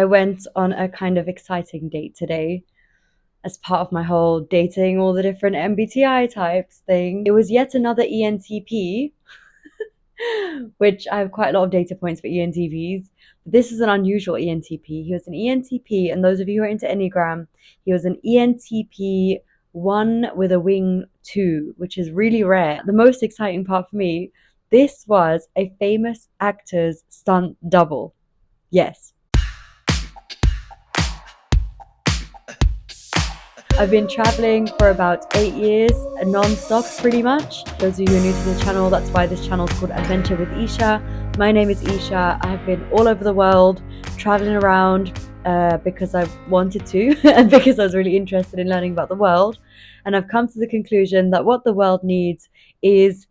I went on a kind of exciting date today as part of my whole dating all the different MBTI types thing. It was yet another ENTP, which I have quite a lot of data points for ENTPs. But this is an unusual ENTP. He was an ENTP, and those of you who are into Enneagram, he was an ENTP 1 with a wing 2, which is really rare. The most exciting part for me, this was a famous actor's stunt double. Yes. I've been traveling for about 8 years, non-stop pretty much. Those of you who are new to the channel, that's why this channel is called Adventure with Isha. My name is Isha. I have been all over the world, traveling around because I wanted to and because I was really interested in learning about the world. And I've come to the conclusion that what the world needs is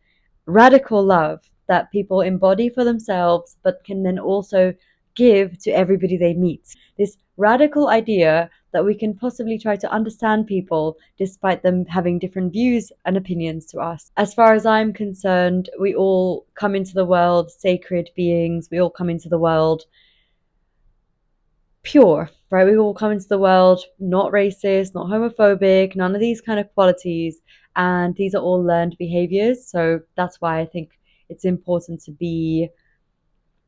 radical love that people embody for themselves, but can then also give to everybody they meet. This radical idea that we can possibly try to understand people despite them having different views and opinions to us. As far as I'm concerned, we all come into the world sacred beings. We all come into the world pure, right? We all come into the world not racist, not homophobic, none of these kind of qualities. And these are all learned behaviors. So that's why I think it's important to be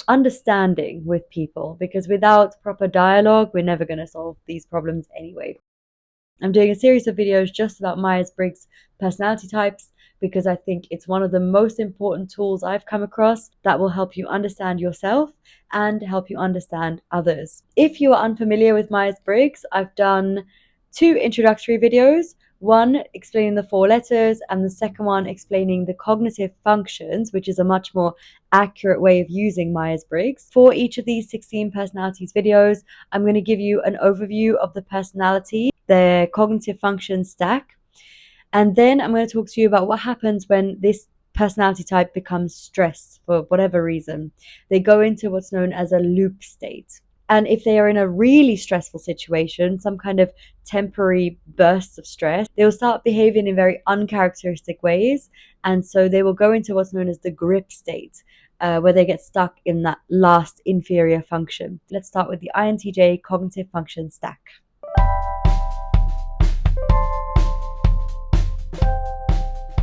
understanding with people, because without proper dialogue, we're never going to solve these problems anyway. I'm doing a series of videos just about Myers-Briggs personality types because I think it's one of the most important tools I've come across that will help you understand yourself and help you understand others. If you are unfamiliar with Myers-Briggs, I've done 2 introductory videos. One explaining the 4 letters and the second one explaining the cognitive functions, which is a much more accurate way of using Myers-Briggs. For each of these 16 personalities videos, I'm going to give you an overview of the personality, the cognitive function stack, and then I'm going to talk to you about what happens when this personality type becomes stressed for whatever reason. They go into what's known as a loop state. And if they are in a really stressful situation, some kind of temporary bursts of stress, they will start behaving in very uncharacteristic ways. And so they will go into what's known as the grip state, where they get stuck in that last inferior function. Let's start with the INTJ cognitive function stack.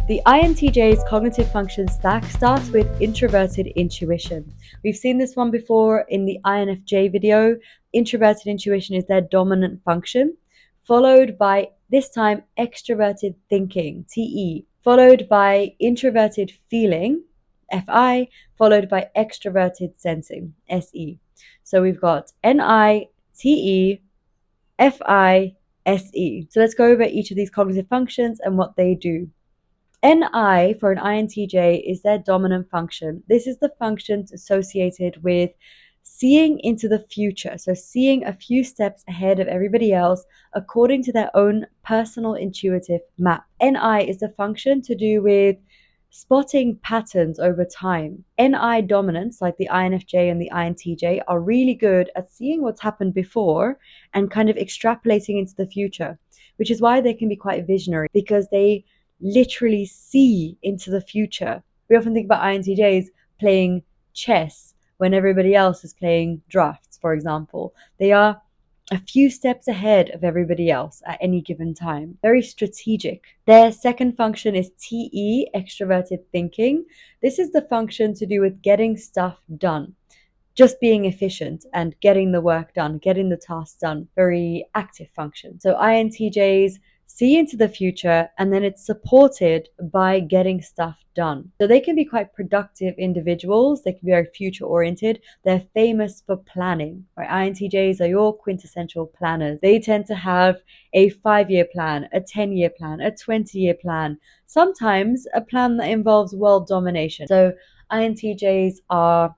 The INTJ's cognitive function stack starts with introverted intuition. We've seen this one before in the INFJ video. Introverted intuition is their dominant function, followed by, this time, extroverted thinking, TE, followed by introverted feeling, FI, followed by extroverted sensing, SE. So we've got NI, TE, FI, SE. So let's go over each of these cognitive functions and what they do. NI for an INTJ is their dominant function. This is the function associated with seeing into the future. So seeing a few steps ahead of everybody else according to their own personal intuitive map. NI is the function to do with spotting patterns over time. NI dominants, like the INFJ and the INTJ, are really good at seeing what's happened before and kind of extrapolating into the future, which is why they can be quite visionary, because they literally see into the future. We often think about INTJs playing chess when everybody else is playing drafts, for example. They are a few steps ahead of everybody else at any given time. Very strategic. Their second function is TE, extroverted thinking. This is the function to do with getting stuff done. Just being efficient and getting the work done, getting the tasks done. Very active function. So INTJs see into the future, and then it's supported by getting stuff done. So they can be quite productive individuals. They can be very future oriented. They're famous for planning, right? INTJs are your quintessential planners. They tend to have a 5-year plan, a 10-year plan, a 20-year plan, sometimes a plan that involves world domination. So INTJs are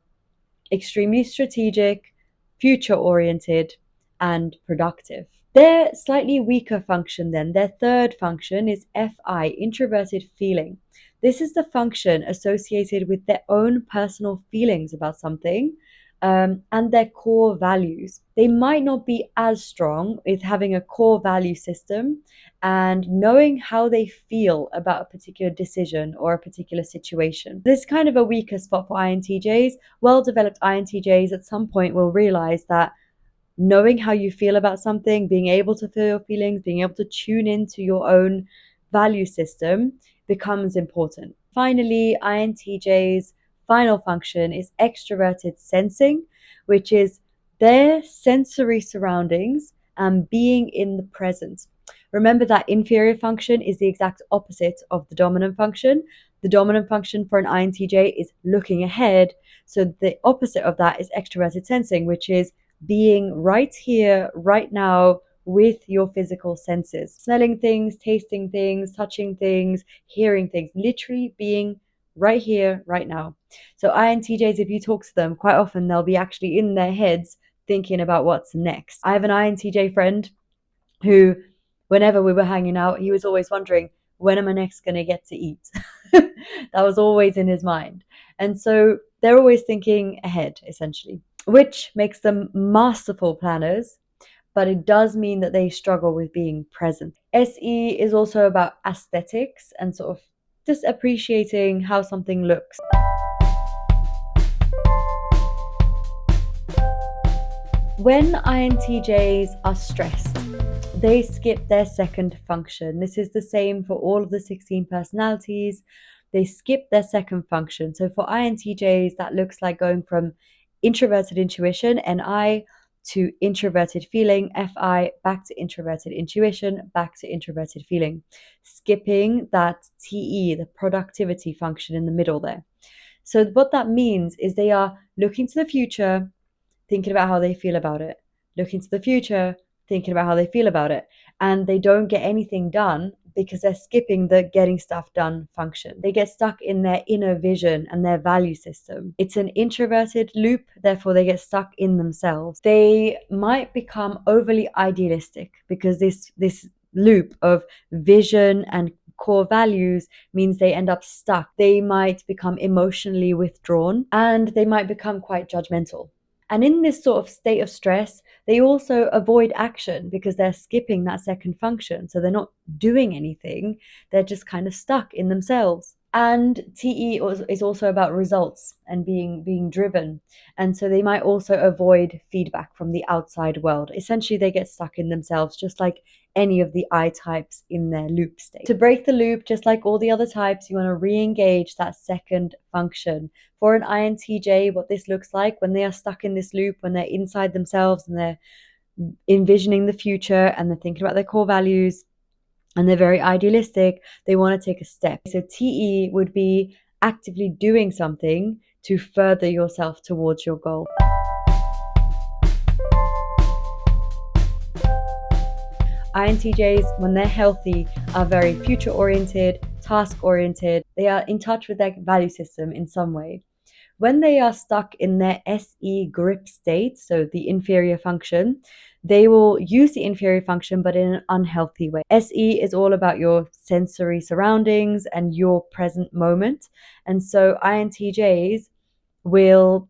extremely strategic, future oriented, and productive. Their slightly weaker function then, their third function, is FI, introverted feeling. This is the function associated with their own personal feelings about something and their core values. They might not be as strong with having a core value system and knowing how they feel about a particular decision or a particular situation. This is kind of a weaker spot for INTJs. Well-developed INTJs at some point will realize that knowing how you feel about something, being able to feel your feelings, being able to tune into your own value system becomes important. Finally, INTJ's final function is extroverted sensing, which is their sensory surroundings and being in the present. Remember that inferior function is the exact opposite of the dominant function. The dominant function for an INTJ is looking ahead. So the opposite of that is extroverted sensing, which is being right here, right now, with your physical senses, smelling things, tasting things, touching things, hearing things, literally being right here, right now. So INTJs, if you talk to them, quite often they'll be actually in their heads thinking about what's next. I have an INTJ friend who, whenever we were hanging out, he was always wondering, when am I next going to get to eat? That was always in his mind. And so they're always thinking ahead, essentially, which makes them masterful planners, but it does mean that they struggle with being present. SE is also about aesthetics and sort of just appreciating how something looks. When INTJs are stressed, they skip their second function. This is the same for all of the 16 personalities. They skip their second function. So for INTJs, that looks like going from introverted intuition, NI, to introverted feeling, FI, back to introverted intuition, back to introverted feeling, skipping that TE, the productivity function in the middle there. So what that means is they are looking to the future, thinking about how they feel about it, looking to the future, thinking about how they feel about it. And they don't get anything done because they're skipping the getting stuff done function. They get stuck in their inner vision and their value system. It's an introverted loop, therefore they get stuck in themselves. They might become overly idealistic because this loop of vision and core values means they end up stuck. They might become emotionally withdrawn and they might become quite judgmental. And in this sort of state of stress, they also avoid action because they're skipping that second function. So they're not doing anything. They're just kind of stuck in themselves. And TE is also about results and being driven. And so they might also avoid feedback from the outside world. Essentially, they get stuck in themselves, just like any of the I types in their loop state. To break the loop, just like all the other types, you want to re-engage that second function. For an INTJ, what this looks like when they are stuck in this loop, when they're inside themselves and they're envisioning the future and they're thinking about their core values and they're very idealistic, they want to take a step. So TE would be actively doing something to further yourself towards your goal. INTJs, when they're healthy, are very future-oriented, task-oriented. They are in touch with their value system in some way. When they are stuck in their SE grip state, so the inferior function, they will use the inferior function, but in an unhealthy way. SE is all about your sensory surroundings and your present moment. And so INTJs will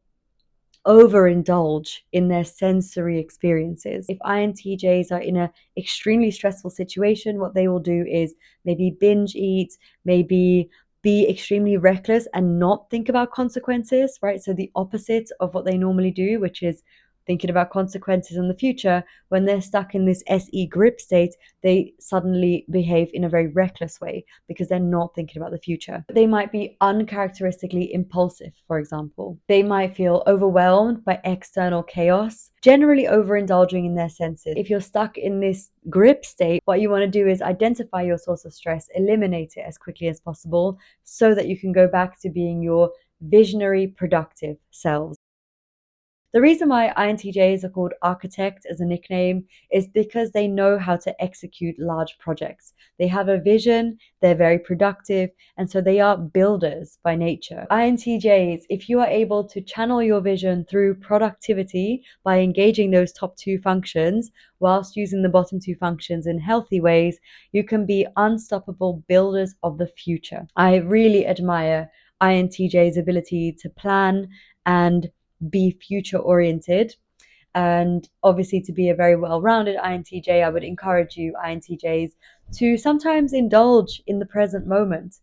overindulge in their sensory experiences. If INTJs are in an extremely stressful situation, what they will do is maybe binge eat, maybe be extremely reckless and not think about consequences, right? So the opposite of what they normally do, which is thinking about consequences in the future. When they're stuck in this SE grip state, they suddenly behave in a very reckless way because they're not thinking about the future. They might be uncharacteristically impulsive, for example. They might feel overwhelmed by external chaos, generally overindulging in their senses. If you're stuck in this grip state, what you want to do is identify your source of stress, eliminate it as quickly as possible so that you can go back to being your visionary, productive selves. The reason why INTJs are called architect as a nickname is because they know how to execute large projects. They have a vision, they're very productive, and so they are builders by nature. INTJs, if you are able to channel your vision through productivity by engaging those top two functions, whilst using the bottom two functions in healthy ways, you can be unstoppable builders of the future. I really admire INTJ's ability to plan and be future oriented, and obviously to be a very well-rounded INTJ. I would encourage you INTJs to sometimes indulge in the present moment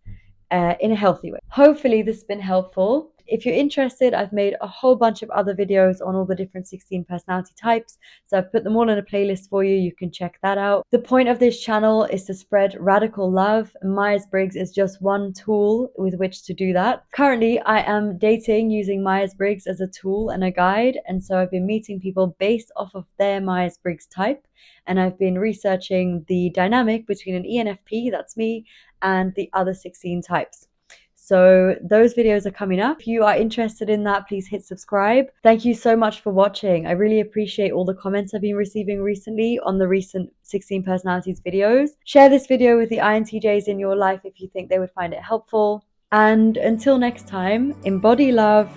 in a healthy way. Hopefully this has been helpful. If you're interested, I've made a whole bunch of other videos on all the different 16 personality types. So I've put them all in a playlist for you. You can check that out. The point of this channel is to spread radical love. Myers-Briggs is just one tool with which to do that. Currently, I am dating using Myers-Briggs as a tool and a guide. And so I've been meeting people based off of their Myers-Briggs type. And I've been researching the dynamic between an ENFP, that's me, and the other 16 types. So those videos are coming up. If you are interested in that, please hit subscribe. Thank you so much for watching. I really appreciate all the comments I've been receiving recently on the recent 16 personalities videos. Share this video with the INTJs in your life if you think they would find it helpful. And until next time, embody love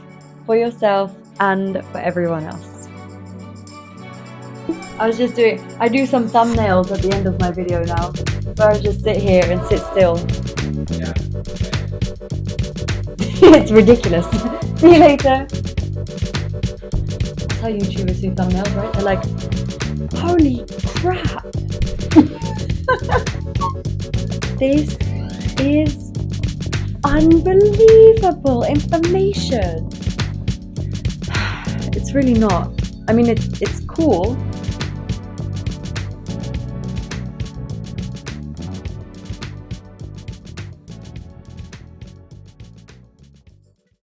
for yourself and for everyone else. I do some thumbnails at the end of my video now, where I just sit here and sit still. Yeah. It's ridiculous. See you later. That's how YouTubers do thumbnails, right? They're like, holy crap. This is unbelievable information. It's really not. I mean, it's cool.